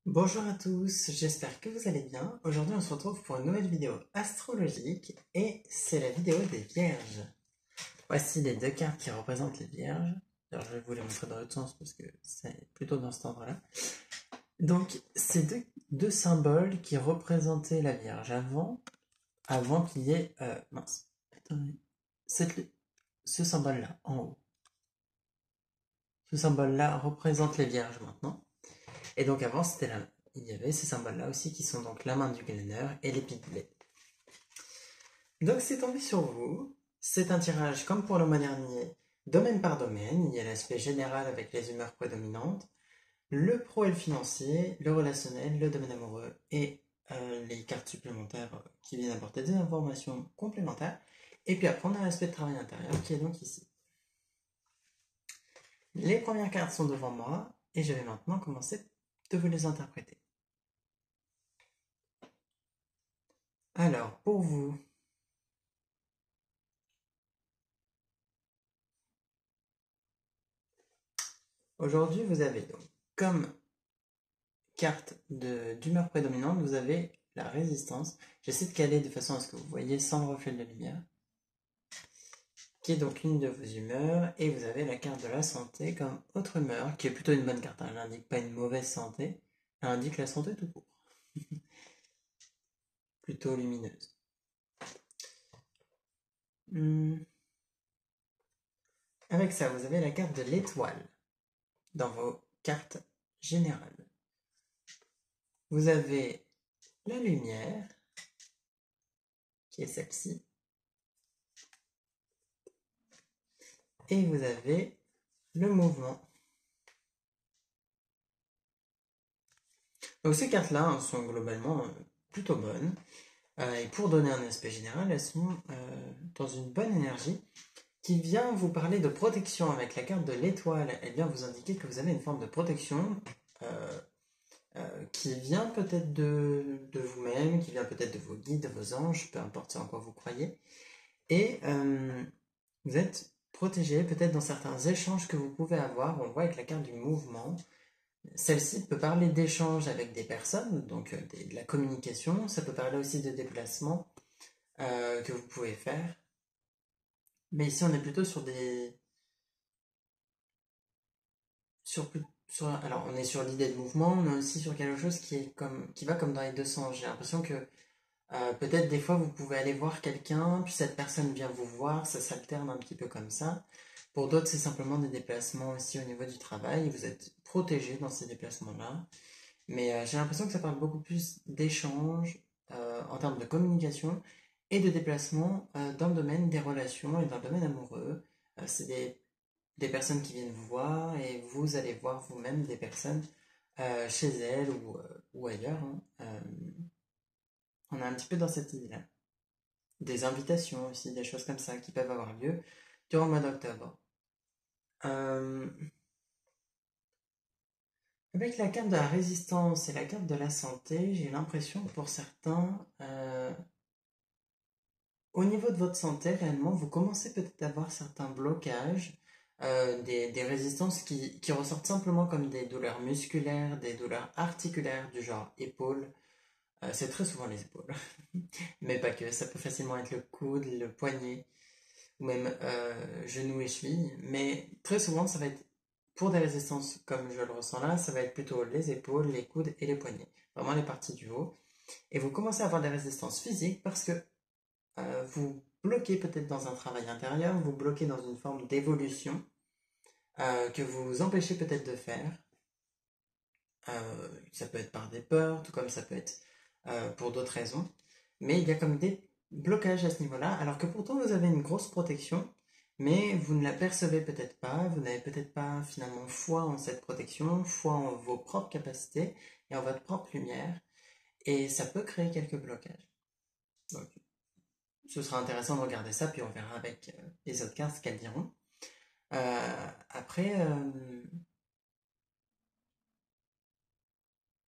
Bonjour à tous, j'espère que vous allez bien. Aujourd'hui, on se retrouve pour une nouvelle vidéo astrologique et c'est la vidéo des Vierges. Voici les deux cartes qui représentent les Vierges. Alors, je vais vous les montrer dans l'autre sens parce que c'est plutôt dans cet ordre-là. Donc, c'est deux symboles qui représentaient la Vierge avant qu'il y ait... mince, attendez. Ce symbole-là, en haut. Ce symbole-là représente les Vierges maintenant. Et donc avant, il y avait ces symboles-là aussi qui sont donc la main du glaneur et l'épée de blé. Donc c'est tombé sur vous. C'est un tirage comme pour le mois dernier, domaine par domaine. Il y a l'aspect général avec les humeurs prédominantes, le pro et le financier, le relationnel, le domaine amoureux et les cartes supplémentaires qui viennent apporter des informations complémentaires. Et puis après, on a l'aspect de travail intérieur qui est donc ici. Les premières cartes sont devant moi et je vais maintenant commencer de vous les interpréter. Alors, pour vous, aujourd'hui, vous avez donc comme carte d'humeur prédominante, vous avez la résistance. J'essaie de caler de façon à ce que vous voyez sans le reflet de la lumière, qui est donc l'une de vos humeurs. Et vous avez la carte de la santé comme autre humeur, qui est plutôt une bonne carte. Elle n'indique pas une mauvaise santé, elle indique la santé tout court. Plutôt lumineuse. Avec ça, vous avez la carte de l'étoile dans vos cartes générales. Vous avez la lumière, qui est celle-ci. Et vous avez le mouvement. Donc ces cartes-là sont globalement plutôt bonnes. Et pour donner un aspect général, elles sont dans une bonne énergie qui vient vous parler de protection avec la carte de l'étoile. Elle vient vous indiquer que vous avez une forme de protection qui vient peut-être de vous-même, qui vient peut-être de vos guides, de vos anges, peu importe en quoi vous croyez. Et vous êtes protégé peut-être dans certains échanges que vous pouvez avoir. On voit avec la carte du mouvement. Celle-ci peut parler d'échanges avec des personnes, donc de la communication. Ça peut parler aussi de déplacements que vous pouvez faire. Mais ici, on est plutôt sur des... alors, on est sur l'idée de mouvement, mais aussi sur quelque chose qui va comme dans les deux sens. J'ai l'impression que peut-être des fois, vous pouvez aller voir quelqu'un, puis cette personne vient vous voir, ça s'alterne un petit peu comme ça. Pour d'autres, c'est simplement des déplacements aussi au niveau du travail. Vous êtes protégé dans ces déplacements-là. Mais j'ai l'impression que ça parle beaucoup plus d'échanges en termes de communication et de déplacement dans le domaine des relations et dans le domaine amoureux. C'est des personnes qui viennent vous voir et vous allez voir vous-même des personnes chez elles ou ailleurs, hein. On est un petit peu dans cette idée-là. Des invitations aussi, des choses comme ça qui peuvent avoir lieu durant le mois d'octobre. Avec la carte de la résistance et la carte de la santé, j'ai l'impression que pour certains, au niveau de votre santé, réellement, vous commencez peut-être à avoir certains blocages, des résistances qui ressortent simplement comme des douleurs musculaires, des douleurs articulaires du genre épaules. C'est très souvent les épaules, mais pas que. Ça peut facilement être le coude, le poignet, ou même genou et cheville. Mais très souvent, ça va être pour des résistances comme je le ressens là, ça va être plutôt les épaules, les coudes et les poignets. Vraiment les parties du haut. Et vous commencez à avoir des résistances physiques parce que vous bloquez peut-être dans un travail intérieur, vous bloquez dans une forme d'évolution que vous vous empêchez peut-être de faire. Ça peut être par des peurs, tout comme ça peut être pour d'autres raisons. Mais il y a comme des blocages à ce niveau-là, alors que pourtant vous avez une grosse protection, mais vous ne la percevez peut-être pas, vous n'avez peut-être pas finalement foi en cette protection, foi en vos propres capacités et en votre propre lumière, et ça peut créer quelques blocages. Donc, ce sera intéressant de regarder ça, puis on verra avec les autres cartes ce qu'elles diront. Après,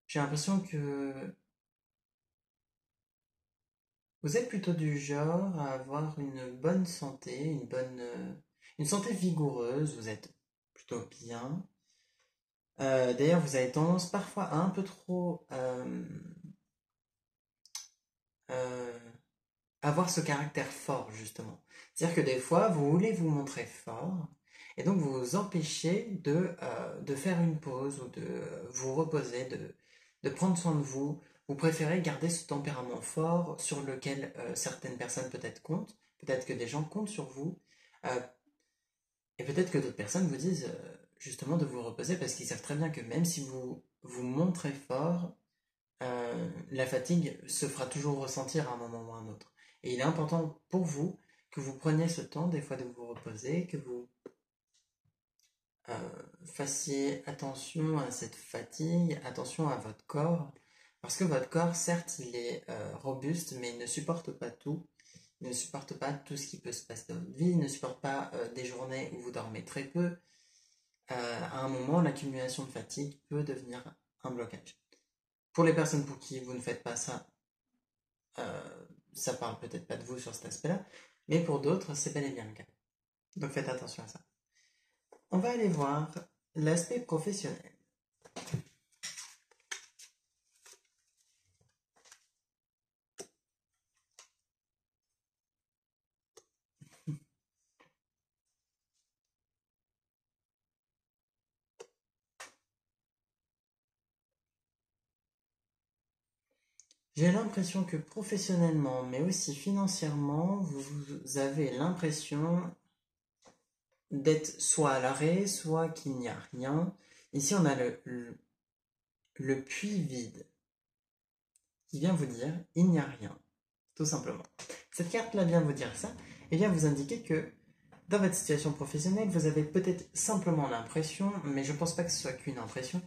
j'ai l'impression que vous êtes plutôt du genre à avoir une bonne santé, une santé vigoureuse, vous êtes plutôt bien. D'ailleurs, vous avez tendance parfois à un peu trop euh, avoir ce caractère fort, justement. C'est-à-dire que des fois, vous voulez vous montrer fort, et donc vous vous empêchez de faire une pause ou de vous reposer, de prendre soin de vous. Vous préférez garder ce tempérament fort sur lequel certaines personnes peut-être comptent, peut-être que des gens comptent sur vous, euh, et peut-être que d'autres personnes vous disent justement de vous reposer parce qu'ils savent très bien que même si vous vous montrez fort, la fatigue se fera toujours ressentir à un moment ou à un autre. Et il est important pour vous que vous preniez ce temps des fois de vous reposer, que vous fassiez attention à cette fatigue, attention à votre corps, parce que votre corps, certes, il est robuste, mais il ne supporte pas tout. Il ne supporte pas tout ce qui peut se passer dans votre vie, il ne supporte pas des journées où vous dormez très peu. À un moment, l'accumulation de fatigue peut devenir un blocage. Pour les personnes pour qui vous ne faites pas ça, ça parle peut-être pas de vous sur cet aspect-là, mais pour d'autres, c'est bel et bien le cas. Donc faites attention à ça. On va aller voir l'aspect professionnel. J'ai l'impression que professionnellement, mais aussi financièrement, vous avez l'impression d'être soit à l'arrêt, soit qu'il n'y a rien. Ici, on a le puits vide qui vient vous dire il n'y a rien, tout simplement. Cette carte-là vient vous dire ça et vient vous indiquer que dans votre situation professionnelle, vous avez peut-être simplement l'impression, mais je ne pense pas que ce soit qu'une impression,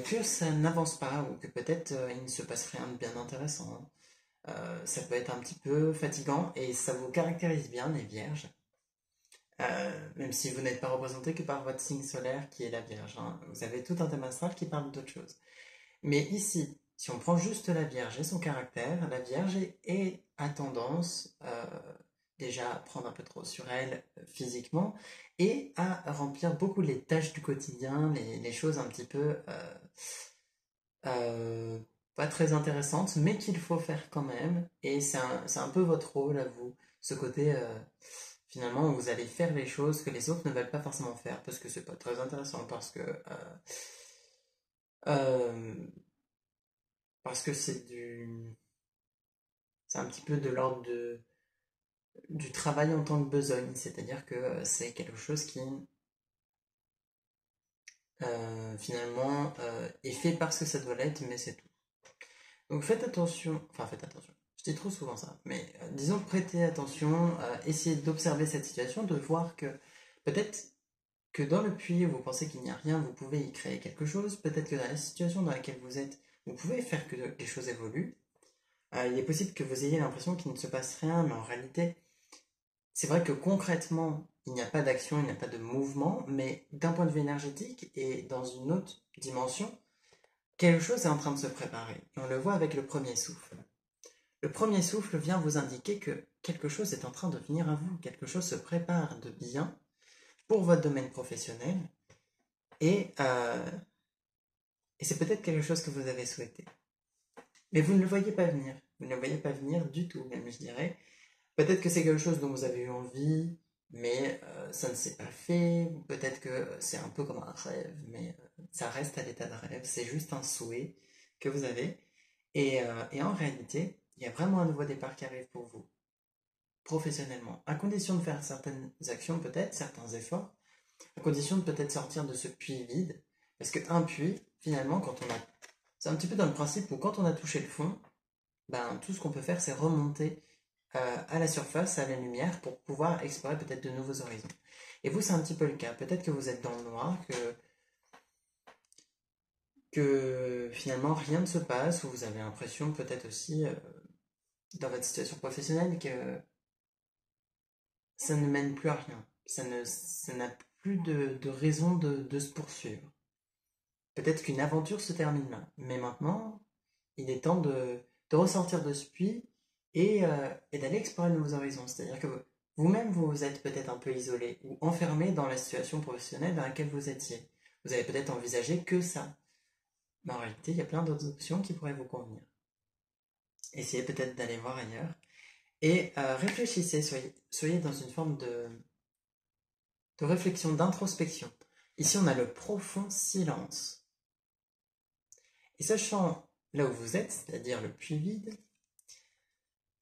que ça n'avance pas ou que peut-être il ne se passe rien de bien intéressant. Ça peut être un petit peu fatigant et ça vous caractérise bien, les vierges. Même si vous n'êtes pas représenté que par votre signe solaire qui est la Vierge, hein. Vous avez tout un thème astral qui parle d'autre chose. Mais ici, si on prend juste la Vierge et son caractère, la Vierge a tendance déjà à prendre un peu trop sur elle physiquement et à remplir beaucoup les tâches du quotidien, les choses un petit peu euh, pas très intéressantes, mais qu'il faut faire quand même. Et c'est un peu votre rôle à vous, ce côté finalement où vous allez faire les choses que les autres ne veulent pas forcément faire parce que c'est pas très intéressant, euh, parce que c'est un petit peu de l'ordre du travail en tant que besogne, c'est-à-dire que c'est quelque chose qui finalement est fait parce que ça doit l'être, mais c'est tout. Donc faites attention, enfin faites attention, je dis trop souvent ça, mais disons prêtez attention, essayez d'observer cette situation, de voir que peut-être que dans le puits où vous pensez qu'il n'y a rien, vous pouvez y créer quelque chose, peut-être que dans la situation dans laquelle vous êtes, vous pouvez faire que les choses évoluent. Il est possible que vous ayez l'impression qu'il ne se passe rien, mais en réalité, c'est vrai que concrètement, il n'y a pas d'action, il n'y a pas de mouvement, mais d'un point de vue énergétique et dans une autre dimension, quelque chose est en train de se préparer. Et on le voit avec le premier souffle. Le premier souffle vient vous indiquer que quelque chose est en train de venir à vous, quelque chose se prépare de bien pour votre domaine professionnel et, euh, et c'est peut-être quelque chose que vous avez souhaité. Mais vous ne le voyez pas venir. Vous ne le voyez pas venir du tout, même je dirais. Peut-être que c'est quelque chose dont vous avez eu envie, mais ça ne s'est pas fait. Peut-être que c'est un peu comme un rêve, mais ça reste à l'état de rêve. C'est juste un souhait que vous avez. Et en réalité, il y a vraiment un nouveau départ qui arrive pour vous, professionnellement. À condition de faire certaines actions, peut-être, certains efforts, à condition de peut-être sortir de ce puits vide. Parce qu'un puits, finalement, quand on a... C'est un petit peu dans le principe où quand on a touché le fond, ben, tout ce qu'on peut faire, c'est remonter à la surface, à la lumière, pour pouvoir explorer peut-être de nouveaux horizons. Et vous, c'est un petit peu le cas. Peut-être que vous êtes dans le noir, que finalement rien ne se passe, ou vous avez l'impression peut-être aussi, dans votre situation professionnelle, que ça ne mène plus à rien. Ça n'a plus de raison de se poursuivre. Peut-être qu'une aventure se termine là. Mais maintenant, il est temps de ressortir de ce puits et d'aller explorer de nouveaux horizons. C'est-à-dire que vous-même, vous êtes peut-être un peu isolé ou enfermé dans la situation professionnelle dans laquelle vous étiez. Vous avez peut-être envisagé que ça. Mais en réalité, il y a plein d'autres options qui pourraient vous convenir. Essayez peut-être d'aller voir ailleurs. Et réfléchissez, soyez dans une forme de réflexion, d'introspection. Ici, on a le profond silence. Et sachant là où vous êtes, c'est-à-dire le puits vide,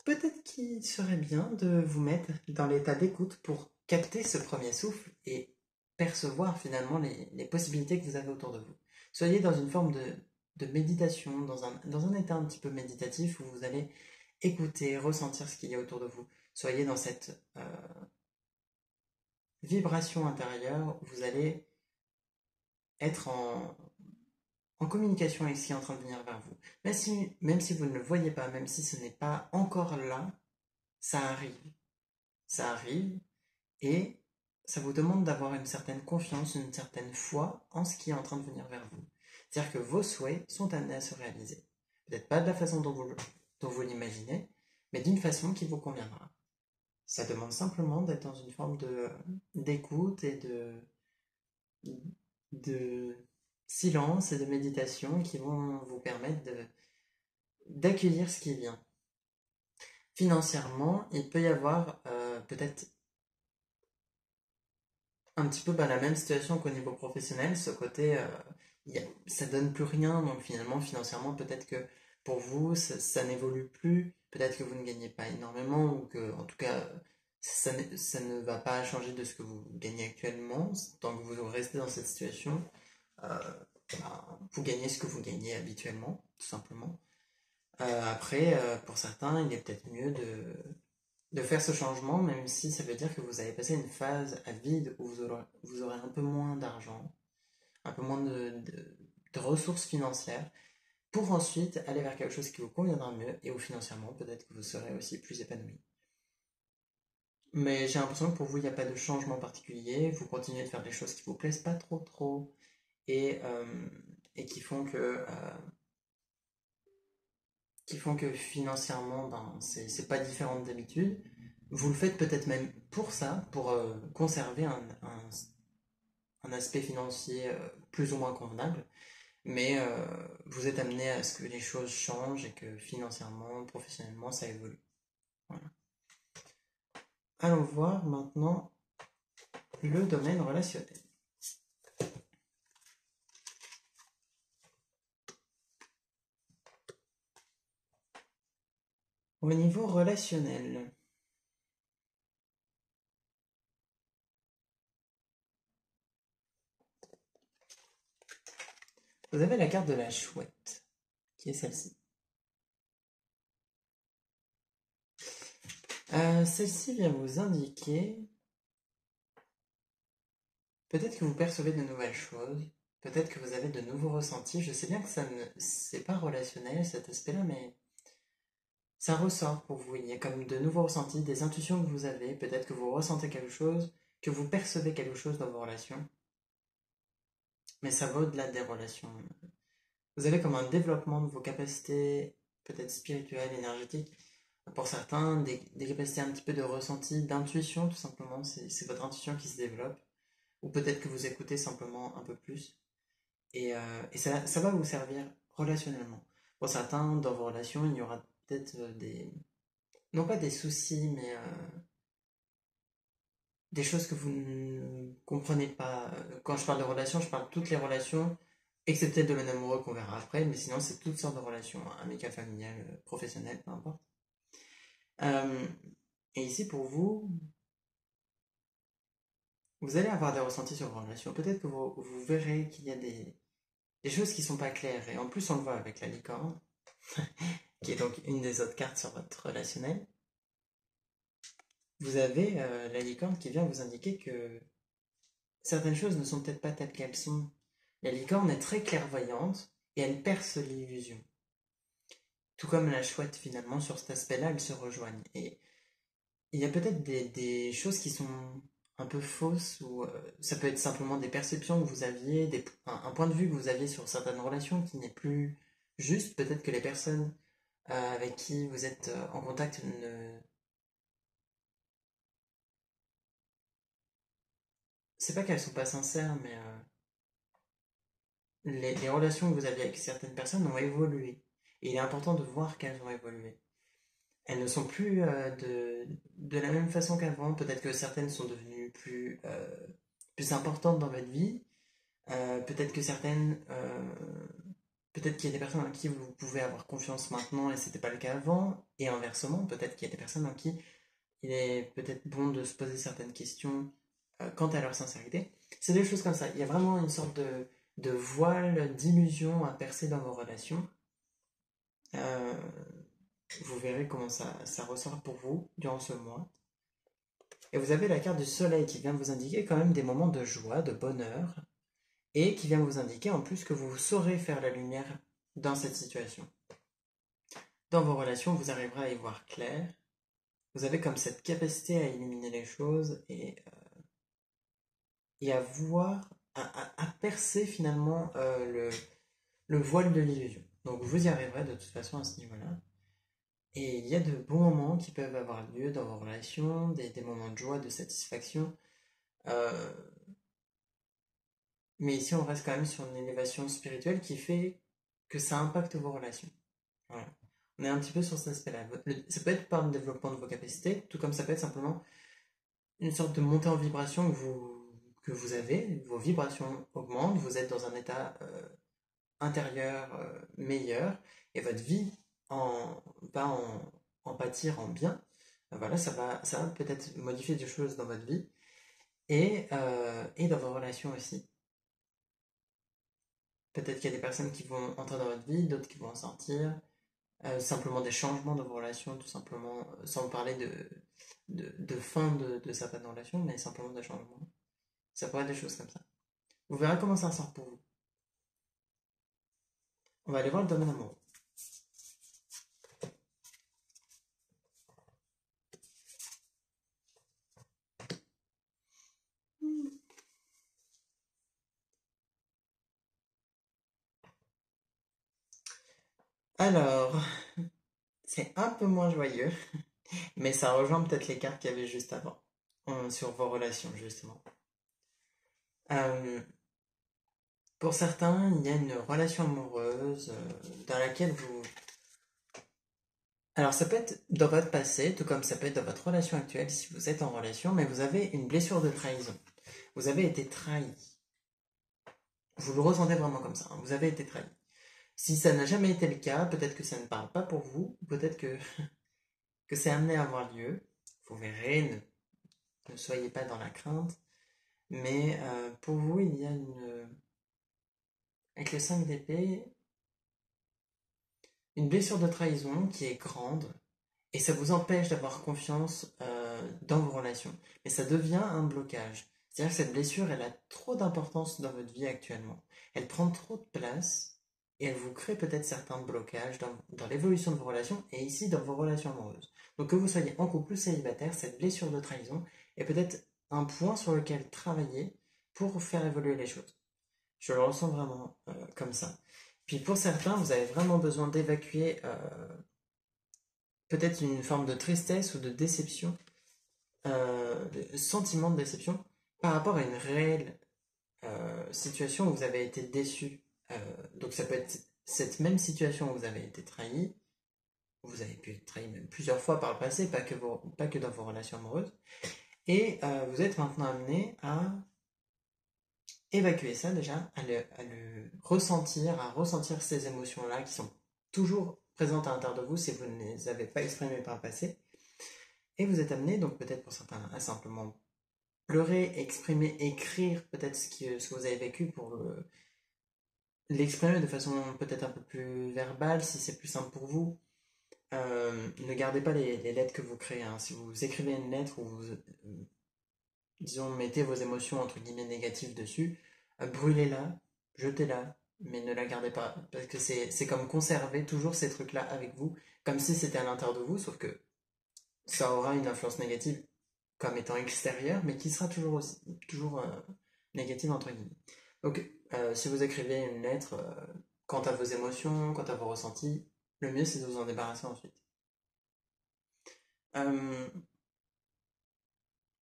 peut-être qu'il serait bien de vous mettre dans l'état d'écoute pour capter ce premier souffle et percevoir finalement les possibilités que vous avez autour de vous. Soyez dans une forme de méditation, dans un état un petit peu méditatif où vous allez écouter, ressentir ce qu'il y a autour de vous. Soyez dans cette vibration intérieure où vous allez être en communication avec ce qui est en train de venir vers vous. Même si vous ne le voyez pas, même si ce n'est pas encore là, ça arrive. Ça arrive et ça vous demande d'avoir une certaine confiance, une certaine foi en ce qui est en train de venir vers vous. C'est-à-dire que vos souhaits sont amenés à se réaliser. Peut-être pas de la façon dont vous l'imaginez, mais d'une façon qui vous conviendra. Ça demande simplement d'être dans une forme d'écoute et de silence et de méditation qui vont vous permettre d'accueillir ce qui vient. Financièrement, il peut y avoir peut-être un petit peu la même situation qu'au niveau professionnel, ce côté, ça donne plus rien, donc finalement, financièrement, peut-être que pour vous, ça n'évolue plus, peut-être que vous ne gagnez pas énormément, ou que, en tout cas, ça ne va pas changer de ce que vous gagnez actuellement, tant que vous restez dans cette situation, euh, vous gagnez ce que vous gagnez habituellement, tout simplement. Après, pour certains, il est peut-être mieux de faire ce changement, même si ça veut dire que vous allez passer une phase à vide où vous aurez un peu moins d'argent, un peu moins de ressources financières, pour ensuite aller vers quelque chose qui vous conviendra mieux et où financièrement peut-être que vous serez aussi plus épanoui. Mais j'ai l'impression que pour vous, il n'y a pas de changement particulier, vous continuez de faire des choses qui vous plaisent pas trop et, qui font que financièrement, c'est pas différent d'habitude. Vous le faites peut-être même pour ça, pour conserver un aspect financier plus ou moins convenable, mais vous êtes amené à ce que les choses changent et que financièrement, professionnellement, ça évolue. Voilà. Allons voir maintenant le domaine relationnel. Au niveau relationnel, vous avez la carte de la chouette, qui est celle-ci. Celle-ci vient vous indiquer peut-être que vous percevez de nouvelles choses, peut-être que vous avez de nouveaux ressentis. Je sais bien que c'est pas relationnel cet aspect-là, mais ça ressort pour vous. Il y a comme de nouveaux ressentis, des intuitions que vous avez. Peut-être que vous ressentez quelque chose, que vous percevez quelque chose dans vos relations. Mais ça va au-delà des relations. Vous avez comme un développement de vos capacités, peut-être spirituelles, énergétiques. Pour certains, des capacités un petit peu de ressenti, d'intuition tout simplement. C'est votre intuition qui se développe. Ou peut-être que vous écoutez simplement un peu plus. Et ça va vous servir relationnellement. Pour certains, dans vos relations, il y aura peut-être non pas des soucis, mais des choses que vous ne comprenez pas. Quand je parle de relations, je parle de toutes les relations, excepté le domaine amoureux qu'on verra après, mais sinon c'est toutes sortes de relations, amicales, familiales, professionnelles, peu importe. Euh, et ici pour vous, vous allez avoir des ressentis sur vos relations. Peut-être que vous verrez qu'il y a des choses qui sont pas claires. Et en plus, on le voit avec la licorne, qui est donc une des autres cartes sur votre relationnel. Vous avez la licorne qui vient vous indiquer que certaines choses ne sont peut-être pas telles qu'elles sont. La licorne est très clairvoyante et elle perce l'illusion. Tout comme la chouette, finalement, sur cet aspect-là, elles se rejoignent. Et il y a peut-être des choses qui sont un peu fausses, ou ça peut être simplement des perceptions que vous aviez, un point de vue que vous aviez sur certaines relations qui n'est plus juste. Peut-être que les personnes avec qui vous êtes en contact ne... C'est pas qu'elles sont pas sincères, mais les relations que vous aviez avec certaines personnes ont évolué. Et il est important de voir qu'elles ont évolué. Elles ne sont plus de la même façon qu'avant. Peut-être que certaines sont devenues plus importantes dans votre vie. Peut-être que certaines... peut-être qu'il y a des personnes en qui vous pouvez avoir confiance maintenant et c'était pas le cas avant. Et inversement, peut-être qu'il y a des personnes en qui il est peut-être bon de se poser certaines questions quant à leur sincérité. C'est des choses comme ça. Il y a vraiment une sorte de voile, d'illusion à percer dans vos relations. Euh, Vous verrez comment ça ressort pour vous durant ce mois. Et vous avez la carte du soleil qui vient vous indiquer quand même des moments de joie, de bonheur, et qui vient vous indiquer en plus que vous saurez faire la lumière dans cette situation. Dans vos relations, vous arriverez à y voir clair. Vous avez comme cette capacité à éliminer les choses et à voir, à percer finalement le voile de l'illusion. Donc vous y arriverez de toute façon à ce niveau-là. Et il y a de bons moments qui peuvent avoir lieu dans vos relations, des moments de joie, de satisfaction. Euh, mais ici, on reste quand même sur une élévation spirituelle qui fait que ça impacte vos relations. Voilà. On est un petit peu sur cet aspect-là. Ça peut être par le développement de vos capacités, tout comme ça peut être simplement une sorte de montée en vibration que vous avez. Vos vibrations augmentent, vous êtes dans un état intérieur meilleur et votre vie va en pâtir en bien. Voilà, ça va peut-être modifier des choses dans votre vie et dans vos relations aussi. Peut-être qu'il y a des personnes qui vont entrer dans votre vie, d'autres qui vont en sortir. Simplement des changements dans vos relations, tout simplement, sans parler de fin de certaines relations, mais simplement des changements. Ça pourrait être des choses comme ça. Vous verrez comment ça sort pour vous. On va aller voir le domaine amoureux. Alors, c'est un peu moins joyeux, mais ça rejoint peut-être les cartes qu'il y avait juste avant, sur vos relations, justement. Euh, pour certains, il y a une relation amoureuse dans laquelle vous... Alors, ça peut être dans votre passé, tout comme ça peut être dans votre relation actuelle si vous êtes en relation, mais vous avez une blessure de trahison. Vous avez été trahi. Vous le ressentez vraiment comme ça, hein, vous avez été trahi. Si ça n'a jamais été le cas, peut-être que ça ne parle pas pour vous, peut-être que c'est amené à avoir lieu. Vous verrez, ne soyez pas dans la crainte. Mais pour vous, il y a avec le 5 d'épée, une blessure de trahison qui est grande et ça vous empêche d'avoir confiance dans vos relations. Mais ça devient un blocage. C'est-à-dire que cette blessure, elle a trop d'importance dans votre vie actuellement. Elle prend trop de place et elle vous crée peut-être certains blocages dans l'évolution de vos relations et ici dans vos relations amoureuses. Donc que vous soyez en couple ou célibataire, cette blessure de trahison est peut-être un point sur lequel travailler pour faire évoluer les choses. Je le ressens vraiment comme ça. Puis pour certains, vous avez vraiment besoin d'évacuer peut-être une forme de tristesse ou de déception, de sentiment de déception par rapport à une réelle situation où vous avez été déçu. Donc ça peut être cette même situation où vous avez été trahi, où vous avez pu être trahi même plusieurs fois par le passé, pas que dans vos relations amoureuses, et vous êtes maintenant amené à évacuer ça déjà, à le ressentir, à ressentir ces émotions-là qui sont toujours présentes à l'intérieur de vous si vous ne les avez pas exprimées par le passé. Et vous êtes amené, donc peut-être pour certains, à simplement pleurer, exprimer, écrire peut-être ce que vous avez vécu pour l'exprimer de façon peut-être un peu plus verbale si c'est plus simple pour vous. Ne gardez pas les lettres que vous créez, hein. Si vous écrivez une lettre ou vous, disons, mettez vos émotions entre guillemets négatives dessus, brûlez-la, jetez-la, mais ne la gardez pas. Parce que c'est comme conserver toujours ces trucs-là avec vous, comme si c'était à l'intérieur de vous, sauf que ça aura une influence négative comme étant extérieure, mais qui sera toujours négative entre guillemets. Donc, si vous écrivez une lettre quant à vos émotions, quant à vos ressentis, le mieux c'est de vous en débarrasser ensuite. Euh,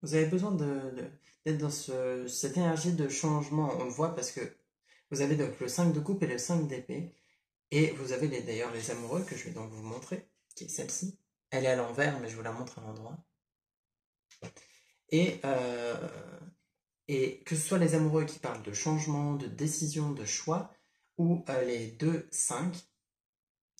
Vous avez besoin d'être dans cette énergie de changement. On le voit parce que Vous avez donc le 5 de coupe et le 5 d'épée. Et vous avez d'ailleurs les amoureux que je vais donc vous montrer, qui est celle-ci. Elle est à l'envers, mais je vous la montre à l'endroit. Et, et que ce soit les amoureux qui parlent de changement, de décision, de choix, ou les 2-5,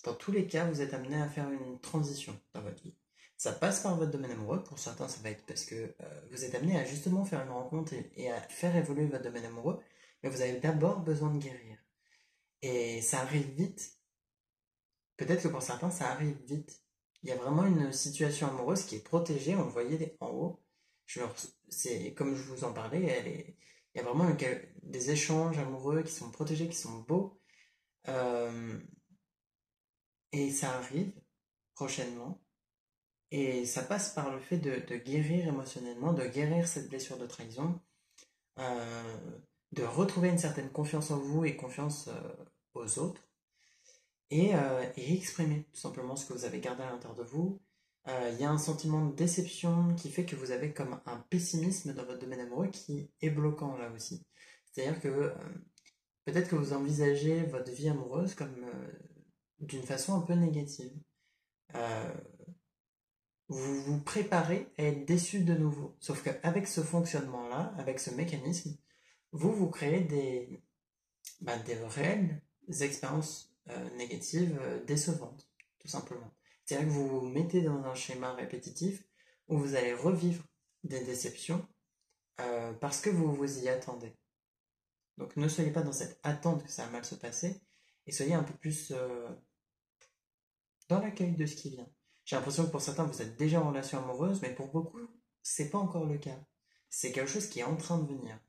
dans tous les cas, vous êtes amené à faire une transition dans votre vie. Ça passe par votre domaine amoureux, pour certains ça va être parce que vous êtes amené à justement faire une rencontre et à faire évoluer votre domaine amoureux, mais vous avez d'abord besoin de guérir. Et ça arrive vite, peut-être que pour certains ça arrive vite. Il y a vraiment une situation amoureuse qui est protégée, on le voyait en haut. C'est comme je vous en parlais, il y a vraiment des échanges amoureux qui sont protégés, qui sont beaux. Euh, et ça arrive prochainement. Et ça passe par le fait de guérir émotionnellement, de guérir cette blessure de trahison, euh, de retrouver une certaine confiance en vous et confiance aux autres, et exprimer tout simplement ce que vous avez gardé à l'intérieur de vous. Il y a un sentiment de déception qui fait que vous avez comme un pessimisme dans votre domaine amoureux qui est bloquant là aussi. C'est-à-dire que peut-être que vous envisagez votre vie amoureuse comme d'une façon un peu négative. Euh, vous vous préparez à être déçu de nouveau. Sauf qu'avec ce fonctionnement-là, avec ce mécanisme, vous créez des réelles expériences négatives décevantes, tout simplement. C'est-à-dire que vous vous mettez dans un schéma répétitif où vous allez revivre des déceptions parce que vous vous y attendez. Donc ne soyez pas dans cette attente que ça va mal se passer et soyez un peu plus dans l'accueil de ce qui vient. J'ai l'impression que pour certains, vous êtes déjà en relation amoureuse, mais pour beaucoup, c'est pas encore le cas. C'est quelque chose qui est en train de venir.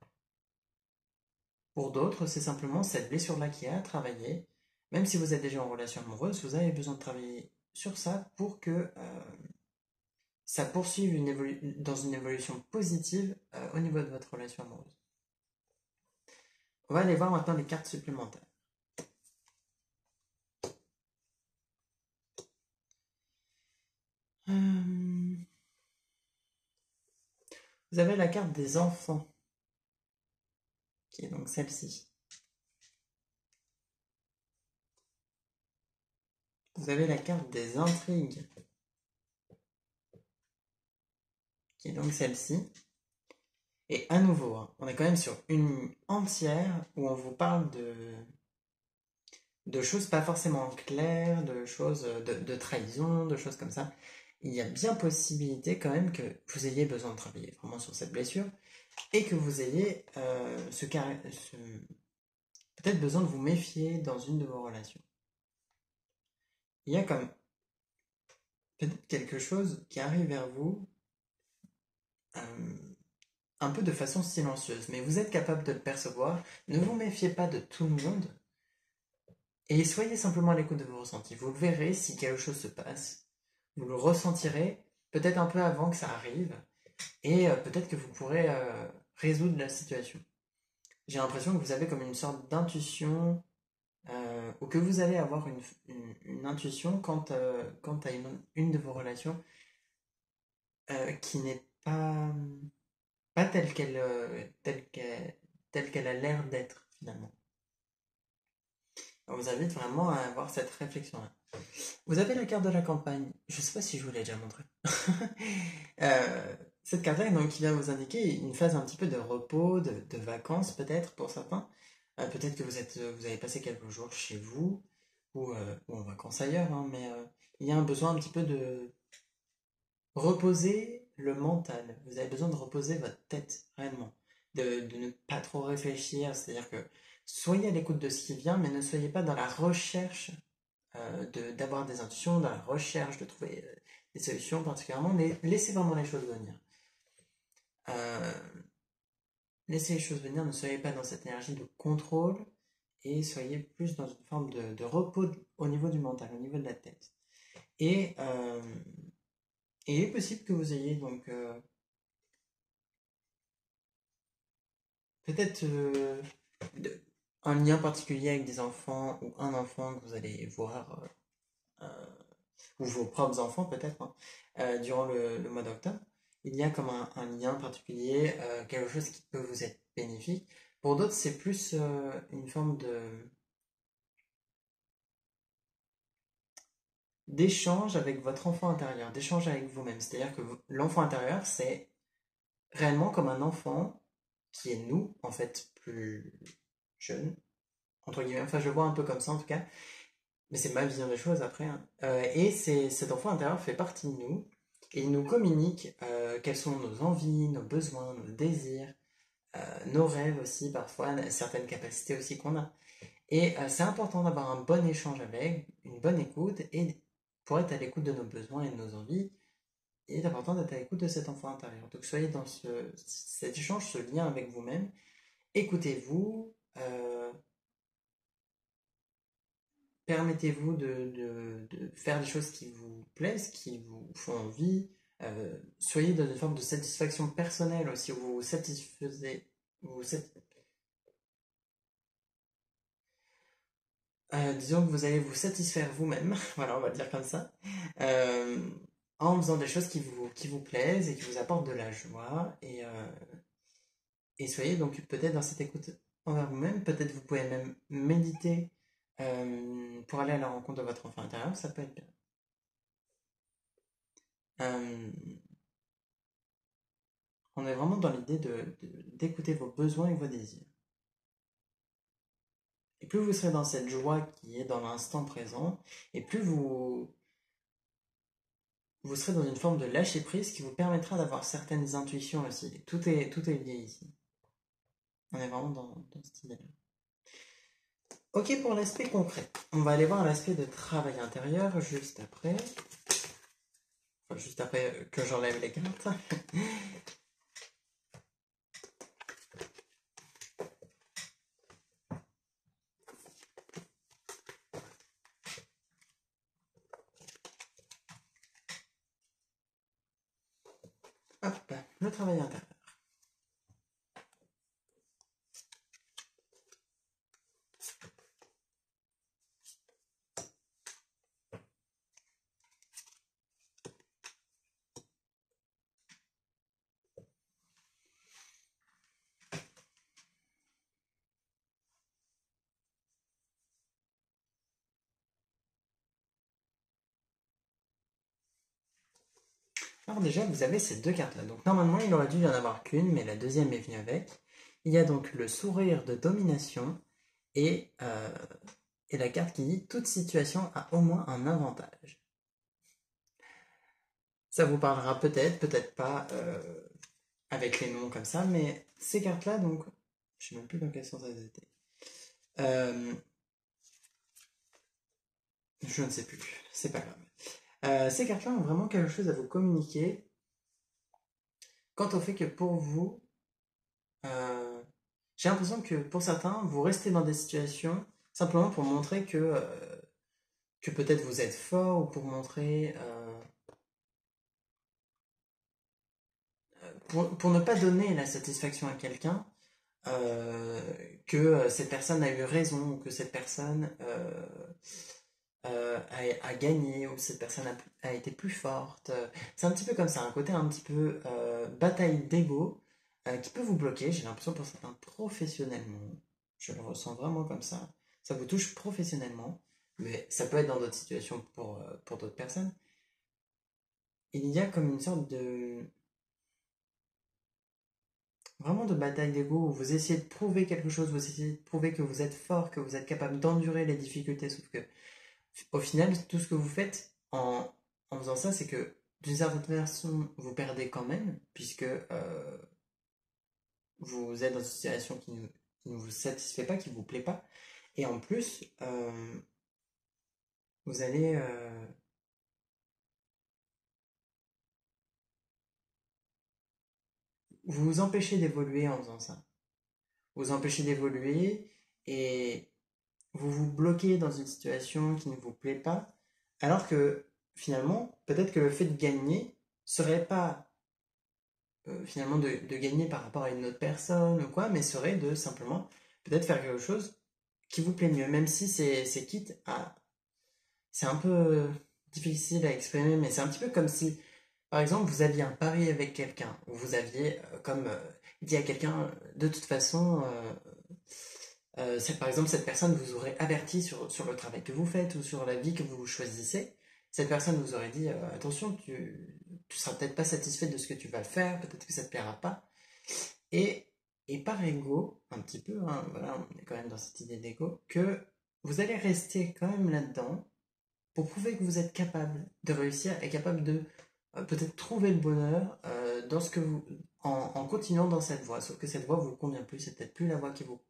Pour d'autres, c'est simplement cette blessure-là qui est à travailler. Même si vous êtes déjà en relation amoureuse, vous avez besoin de travailler sur ça pour que ça poursuive dans une évolution positive au niveau de votre relation amoureuse. On va aller voir maintenant les cartes supplémentaires. Vous avez la carte des enfants, qui est donc celle-ci. Vous avez la carte des intrigues, qui est donc celle-ci. Et à nouveau, hein, on est quand même sur une entière où on vous parle de choses pas forcément claires, de choses de trahison, de choses comme ça. Il y a bien possibilité quand même que vous ayez besoin de travailler vraiment sur cette blessure et que vous ayez peut-être besoin de vous méfier dans une de vos relations. Il y a comme peut-être quelque chose qui arrive vers vous un peu de façon silencieuse, mais vous êtes capable de le percevoir. Ne vous méfiez pas de tout le monde et soyez simplement à l'écoute de vos ressentis. Vous le verrez si quelque chose se passe. Vous le ressentirez peut-être un peu avant que ça arrive et peut-être que vous pourrez résoudre la situation. J'ai l'impression que vous avez comme une sorte d'intuition ou que vous allez avoir une intuition quant à une de vos relations qui n'est pas telle qu'elle a l'air d'être finalement. On vous invite vraiment à avoir cette réflexion-là. Vous avez la carte de la campagne. Je ne sais pas si je vous l'ai déjà montré. Cette carte-là, donc, qui vient vous indiquer une phase un petit peu de repos, de vacances peut-être pour certains. Peut-être que vous avez passé quelques jours chez vous ou en vacances ailleurs, hein, mais il y a un besoin un petit peu de reposer le mental. Vous avez besoin de reposer votre tête réellement, de ne pas trop réfléchir. C'est-à-dire que soyez à l'écoute de ce qui vient, mais ne soyez pas dans la recherche d'avoir des intuitions, dans la recherche de trouver des solutions particulièrement, mais laissez vraiment les choses venir. Laissez les choses venir, ne soyez pas dans cette énergie de contrôle et soyez plus dans une forme de repos au niveau du mental, au niveau de la tête. Et il est possible que vous ayez donc peut-être un lien particulier avec des enfants ou un enfant que vous allez voir ou vos propres enfants peut-être, hein, durant le mois d'octobre. Il y a comme un lien particulier, quelque chose qui peut vous être bénéfique. Pour d'autres, c'est plus une forme de d'échange avec votre enfant intérieur, d'échange avec vous-même. C'est-à-dire que l'enfant intérieur, c'est réellement comme un enfant qui est nous, en fait, plus jeune, entre guillemets. Enfin, je le vois un peu comme ça en tout cas, mais c'est ma vision des choses après, hein. Et cet enfant intérieur fait partie de nous, et il nous communique quelles sont nos envies, nos besoins, nos désirs, nos rêves aussi, parfois, certaines capacités aussi qu'on a. Et c'est important d'avoir un bon échange avec, une bonne écoute, et pour être à l'écoute de nos besoins et de nos envies, il est important d'être à l'écoute de cet enfant intérieur. Donc soyez dans cet échange, ce lien avec vous-même. Écoutez-vous, permettez-vous de faire des choses qui vous plaisent, qui vous font envie. Soyez dans une forme de satisfaction personnelle aussi, où vous vous satisfaisez. Disons que vous allez vous satisfaire vous-même, voilà, on va le dire comme ça, euh, en faisant des choses qui vous plaisent et qui vous apportent de la joie. Et soyez donc peut-être dans cette écoute envers vous-même. Peut-être vous pouvez même méditer pour aller à la rencontre de votre enfant intérieur, ça peut être bien. Euh, on est vraiment dans l'idée d'écouter vos besoins et vos désirs. Et plus vous serez dans cette joie qui est dans l'instant présent, et plus vous serez dans une forme de lâcher prise qui vous permettra d'avoir certaines intuitions aussi. Tout est lié ici. On est vraiment dans cette idée-là. Ok pour l'aspect concret. On va aller voir l'aspect de travail intérieur juste après. Enfin, juste après que j'enlève les cartes. Hop, le travail intérieur. Alors déjà, vous avez ces deux cartes-là. Donc normalement, il aurait dû y en avoir qu'une, mais la deuxième est venue avec. Il y a donc le sourire de domination et, et la carte qui dit toute situation a au moins un avantage. Ça vous parlera peut-être, peut-être pas avec les noms comme ça, mais ces cartes-là, donc, je ne sais même plus dans quel sens elles étaient. Je ne sais plus, c'est pas grave. Ces cartes-là ont vraiment quelque chose à vous communiquer quant au fait que pour vous, j'ai l'impression que pour certains, vous restez dans des situations simplement pour montrer que peut-être vous êtes fort ou pour montrer, pour ne pas donner la satisfaction à quelqu'un, euh, que cette personne a eu raison ou que cette personne a gagné ou cette personne a été plus forte. C'est un petit peu comme ça, un côté un petit peu bataille d'ego qui peut vous bloquer. J'ai l'impression pour certains professionnellement, je le ressens vraiment comme ça. Ça vous touche professionnellement, mais ça peut être dans d'autres situations pour d'autres personnes. Il y a comme une sorte de vraiment de bataille d'ego où vous essayez de prouver quelque chose, vous essayez de prouver que vous êtes fort, que vous êtes capable d'endurer les difficultés, sauf que au final, tout ce que vous faites en faisant ça, c'est que d'une certaine façon, vous perdez quand même, puisque vous êtes dans une situation qui ne vous satisfait pas, qui ne vous plaît pas. Et en plus, vous allez vous empêcher d'évoluer en faisant ça. Vous empêchez d'évoluer et vous vous bloquez dans une situation qui ne vous plaît pas, alors que finalement, peut-être que le fait de gagner serait pas finalement de gagner par rapport à une autre personne ou quoi, mais serait de simplement peut-être faire quelque chose qui vous plaît mieux, même si c'est quitte à... C'est un peu difficile à exprimer, mais c'est un petit peu comme si, par exemple, vous aviez un pari avec quelqu'un, ou vous aviez comme dit à quelqu'un, de toute façon, Par exemple, cette personne vous aurait averti sur le travail que vous faites ou sur la vie que vous choisissez. Cette personne vous aurait dit attention, tu seras peut-être pas satisfait de ce que tu vas faire, peut-être que ça te plaira pas. Et, et par ego, un petit peu, hein, voilà, on est quand même dans cette idée d'ego, que vous allez rester quand même là-dedans pour prouver que vous êtes capable de réussir et capable de peut-être trouver le bonheur dans ce que vous, en continuant dans cette voie. Sauf que cette voie vous convient plus, c'est peut-être plus la voie qui vous,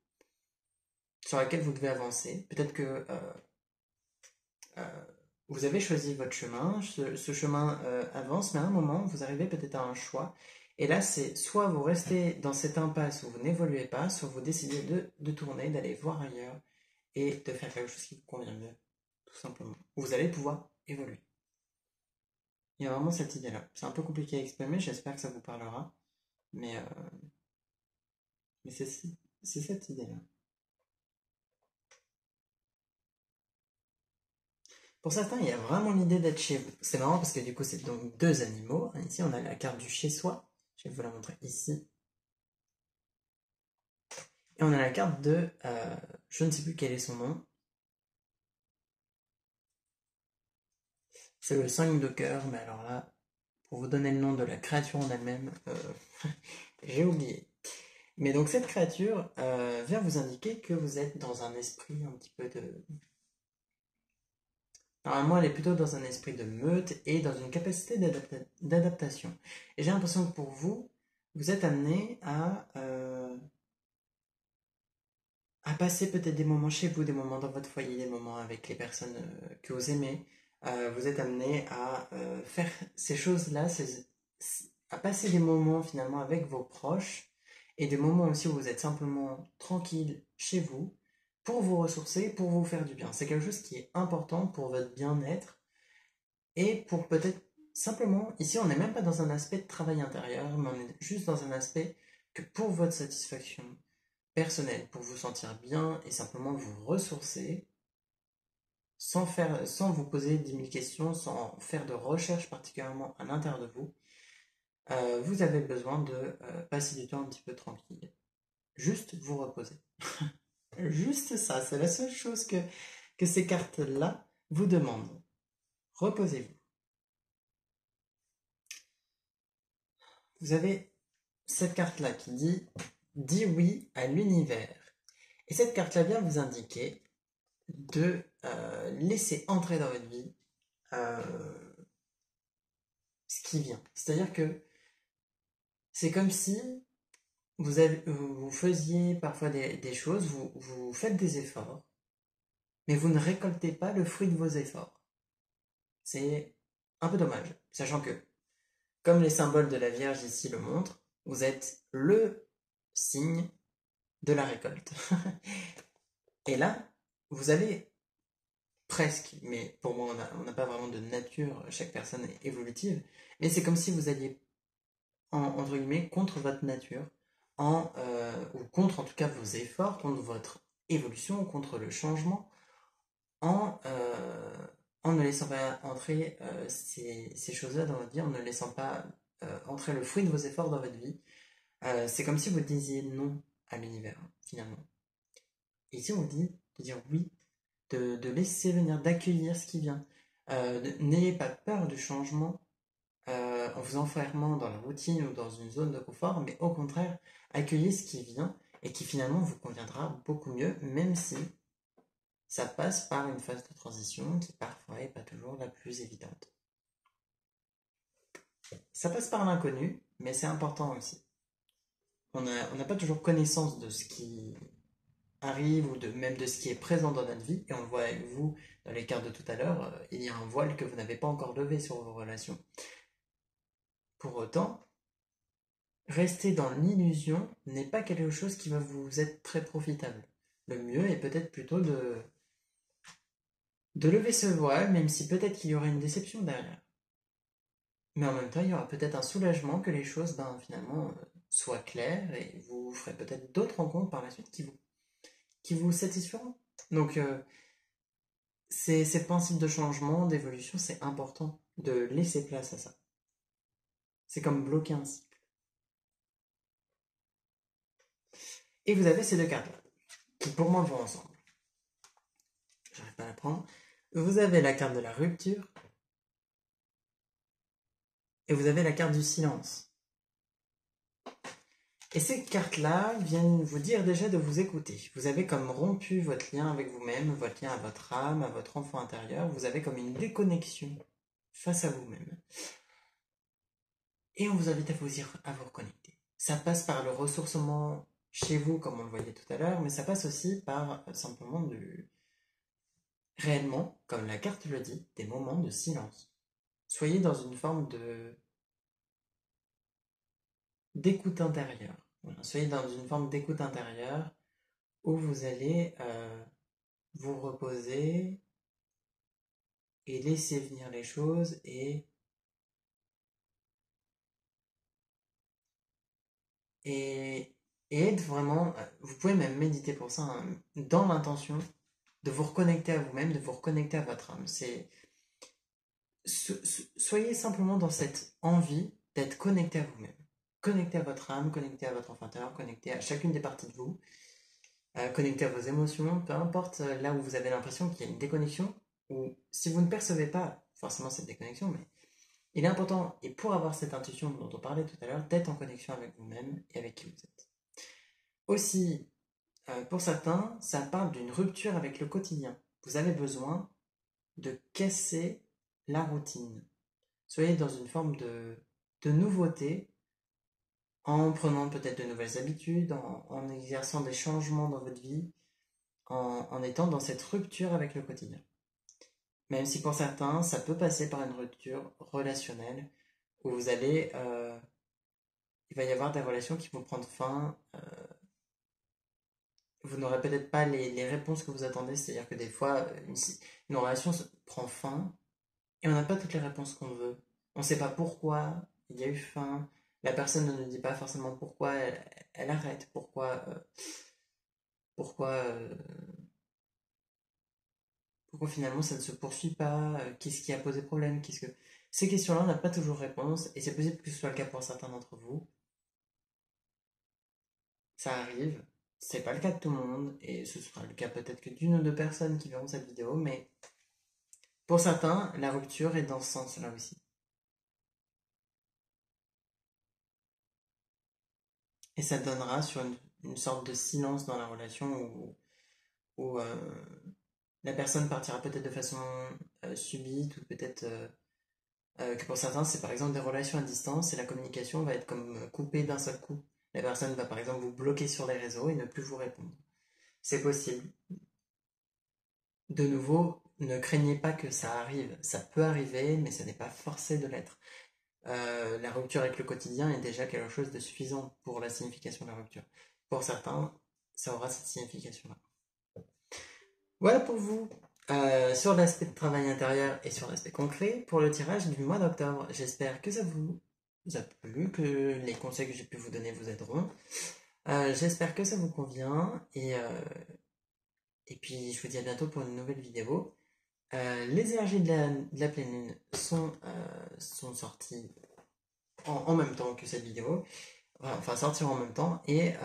sur laquelle vous devez avancer. Peut-être que euh, vous avez choisi votre chemin, ce chemin avance, mais à un moment, vous arrivez peut-être à un choix. Et là, c'est soit vous restez dans cette impasse où vous n'évoluez pas, soit vous décidez de tourner, d'aller voir ailleurs et de faire quelque chose qui vous convient mieux, tout simplement. Vous allez pouvoir évoluer. Il y a vraiment cette idée-là. C'est un peu compliqué à exprimer, j'espère que ça vous parlera, mais, mais c'est cette idée-là. Pour certains, il y a vraiment l'idée d'être chez vous. C'est marrant parce que du coup, c'est donc deux animaux. Ici, on a la carte du chez-soi. Je vais vous la montrer ici. Et on a la carte de... je ne sais plus quel est son nom. C'est le 5 de cœur, mais alors là, pour vous donner le nom de la créature en elle-même, j'ai oublié. Mais donc cette créature vient vous indiquer que vous êtes dans un esprit un petit peu de... Normalement, elle est plutôt dans un esprit de meute et dans une capacité d'adaptation. Et j'ai l'impression que pour vous, vous êtes amené à passer peut-être des moments chez vous, des moments dans votre foyer, des moments avec les personnes que vous aimez. Vous êtes amené à faire ces choses-là, à passer des moments finalement avec vos proches et des moments aussi où vous êtes simplement tranquille chez vous pour vous ressourcer, pour vous faire du bien. C'est quelque chose qui est important pour votre bien-être et pour peut-être simplement, ici on n'est même pas dans un aspect de travail intérieur, mais on est juste dans un aspect que pour votre satisfaction personnelle, pour vous sentir bien et simplement vous ressourcer, sans vous poser 10 000 questions, sans faire de recherche particulièrement à l'intérieur de vous, vous avez besoin de passer du temps un petit peu tranquille. Juste vous reposer. Juste ça, c'est la seule chose que ces cartes-là vous demandent. Reposez-vous. Vous avez cette carte-là qui dit « Dis oui à l'univers ». Et cette carte-là vient vous indiquer de laisser entrer dans votre vie ce qui vient. C'est-à-dire que c'est comme si vous faisiez parfois des choses, vous faites des efforts, mais vous ne récoltez pas le fruit de vos efforts. C'est un peu dommage, sachant que, comme les symboles de la Vierge ici le montrent, vous êtes le signe de la récolte. Et là, vous allez presque, mais pour moi on n'a pas vraiment de nature, chaque personne est évolutive, mais c'est comme si vous alliez, entre guillemets, contre votre nature, ou contre en tout cas vos efforts, contre votre évolution, contre le changement, en ne laissant pas entrer ces choses-là dans votre vie, en ne laissant pas entrer le fruit de vos efforts dans votre vie. C'est comme si vous disiez non à l'univers, finalement. Et ici on vous dit de dire oui, de laisser venir, d'accueillir ce qui vient. N'ayez pas peur du changement en vous enfermant dans la routine ou dans une zone de confort, mais au contraire, accueillez ce qui vient et qui finalement vous conviendra beaucoup mieux, même si ça passe par une phase de transition qui parfois n'est pas toujours la plus évidente. Ça passe par l'inconnu, mais c'est important aussi. On n'a pas toujours connaissance de ce qui arrive ou même de ce qui est présent dans notre vie, et on le voit avec vous dans les cartes de tout à l'heure, il y a un voile que vous n'avez pas encore levé sur vos relations. Pour autant, rester dans l'illusion n'est pas quelque chose qui va vous être très profitable. Le mieux est peut-être plutôt de lever ce voile, même si peut-être qu'il y aura une déception derrière. Mais en même temps, il y aura peut-être un soulagement que les choses, finalement, soient claires et vous ferez peut-être d'autres rencontres par la suite qui vous satisferont. Donc, ces principes de changement, d'évolution, c'est important de laisser place à ça. C'est comme bloquer un cycle. Et vous avez ces deux cartes-là qui pour moi vont ensemble. J'arrive pas à la prendre. Vous avez la carte de la rupture et vous avez la carte du silence. Et ces cartes-là viennent vous dire déjà de vous écouter. Vous avez comme rompu votre lien avec vous-même, votre lien à votre âme, à votre enfant intérieur. Vous avez comme une déconnexion face à vous-même. Et on vous invite à vous reconnecter. Ça passe par le ressourcement chez vous, comme on le voyait tout à l'heure, mais ça passe aussi par simplement réellement, comme la carte le dit, des moments de silence. Soyez dans une forme d'écoute intérieure. Voilà. Soyez dans une forme d'écoute intérieure où vous allez vous reposer et laisser venir les choses et être vraiment, vous pouvez même méditer pour ça, hein, dans l'intention de vous reconnecter à vous-même, de vous reconnecter à votre âme. Soyez simplement dans cette envie d'être connecté à vous-même. Connecté à votre âme, connecté à votre enfant intérieur, connecté à chacune des parties de vous, connecté à vos émotions, peu importe là où vous avez l'impression qu'il y a une déconnexion, ou si vous ne percevez pas forcément cette déconnexion, mais il est important, et pour avoir cette intuition dont on parlait tout à l'heure, d'être en connexion avec vous-même et avec qui vous êtes. Aussi, pour certains, ça parle d'une rupture avec le quotidien. Vous avez besoin de casser la routine. Soyez dans une forme de nouveauté en prenant peut-être de nouvelles habitudes, en exerçant des changements dans votre vie, en étant dans cette rupture avec le quotidien. Même si pour certains, ça peut passer par une rupture relationnelle où il va y avoir des relations qui vont prendre fin. Vous n'aurez peut-être pas les réponses que vous attendez, c'est-à-dire que des fois, une relation prend fin et on n'a pas toutes les réponses qu'on veut. On ne sait pas pourquoi il y a eu fin. La personne ne nous dit pas forcément pourquoi elle arrête, pourquoi, pourquoi finalement ça ne se poursuit pas, qu'est-ce qui a posé problème, Ces questions-là, on n'a pas toujours réponse, et c'est possible que ce soit le cas pour certains d'entre vous. Ça arrive, c'est pas le cas de tout le monde, et ce sera le cas peut-être que d'une ou deux personnes qui verront cette vidéo, mais pour certains, la rupture est dans ce sens-là aussi. Et ça donnera sur une sorte de silence dans la relation où la personne partira peut-être de façon subite, ou peut-être que pour certains, c'est par exemple des relations à distance et la communication va être comme coupée d'un seul coup. La personne va par exemple vous bloquer sur les réseaux et ne plus vous répondre. C'est possible. De nouveau, ne craignez pas que ça arrive. Ça peut arriver, mais ça n'est pas forcé de l'être. La rupture avec le quotidien est déjà quelque chose de suffisant pour la signification de la rupture. Pour certains, ça aura cette signification-là. Voilà pour vous sur l'aspect de travail intérieur et sur l'aspect concret pour le tirage du mois d'octobre. J'espère que ça vous a plu, que les conseils que j'ai pu vous donner vous aideront. J'espère que ça vous convient et puis je vous dis à bientôt pour une nouvelle vidéo. Les énergies de la pleine lune sont sorties en même temps que cette vidéo, enfin sortir en même temps et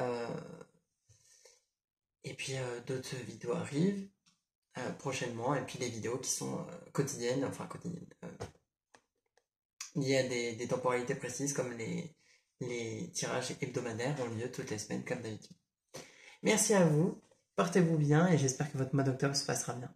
puis d'autres vidéos arrivent prochainement, et puis les vidéos qui sont quotidiennes, liées à des temporalités précises comme les tirages hebdomadaires ont lieu toutes les semaines comme d'habitude. Merci à vous, portez-vous bien et j'espère que votre mois d'octobre se passera bien.